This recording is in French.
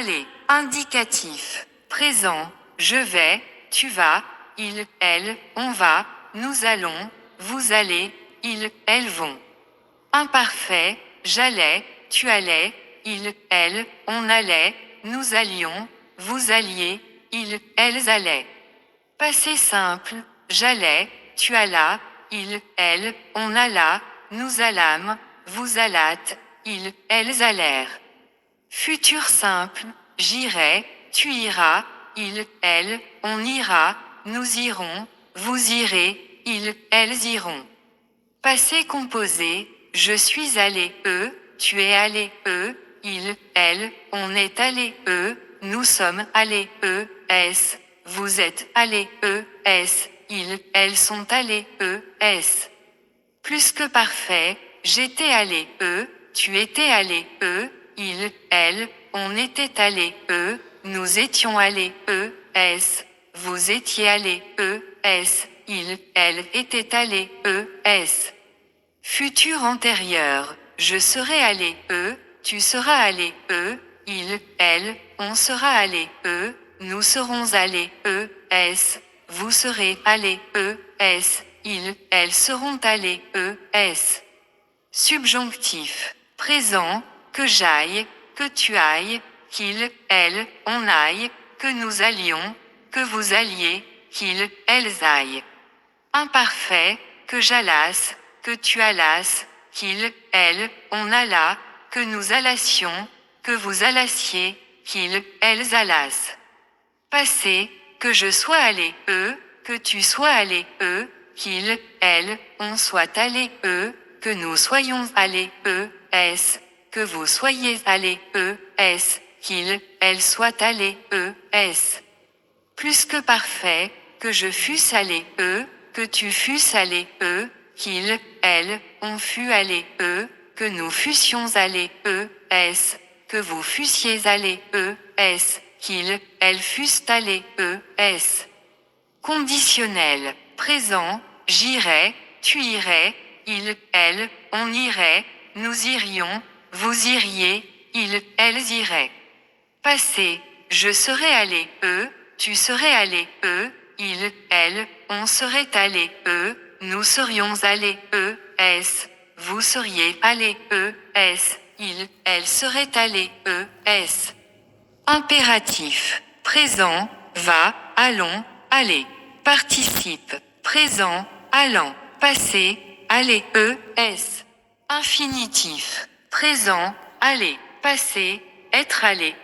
aller. Indicatif. Présent, je vais, tu vas, il, elle, on va, nous allons, vous allez, ils, elles vont. Imparfait, j'allais, tu allais, il, elle, on allait, nous allions, vous alliez, ils, elles allaient. Passé simple, j'allais, tu allas, il, elle, on alla, nous allâmes, vous allâtes, ils, elles allèrent. Futur simple, j'irai, tu iras, il, elle, on ira, nous irons, vous irez, ils, elles iront. Passé composé, je suis allé, tu es allé, il, elle, on est allé, nous sommes allés, vous êtes allés, ils, elles sont allés, Plus que parfait, j'étais allé, tu étais allé, il, elle, on était allé, nous étions allés, vous étiez allés, il, elle était allé, Futur antérieur, je serai allé, tu seras allé, il, elle, on sera allé, nous serons allés, vous serez allés, ils, elles seront allés, Subjonctif. Présent, que j'aille, que tu ailles, qu'il, elle, on aille, que nous allions, que vous alliez, qu'ils, elles aillent. Imparfait, que j'allasse, que tu allasses, qu'il, elle, on alla, que nous allassions, que vous allassiez, qu'ils, elles allassent. Passé, que je sois allé, que tu sois allé, qu'il, elle, on soit allé, que nous soyons allés, que vous soyez allés, qu'il, elle soit allé, Plus que parfait, que je fusse allé, que tu fusses allé, qu'il, elle, on fût allé, que nous fussions allés, que vous fussiez allés, qu'ils, elles fussent allés, Conditionnel. Présent, j'irai, tu irais, il, elle, on irait, nous irions, vous iriez, ils, elles iraient. Passé, je serais allé, tu serais allé, il, elle, on serait allé, nous serions allés, vous seriez allés, il, elle serait allé, Impératif. Présent, va, allons, allez. Participe. Présent, allant. Passé, aller, Infinitif. Présent, aller. Passé, être allé,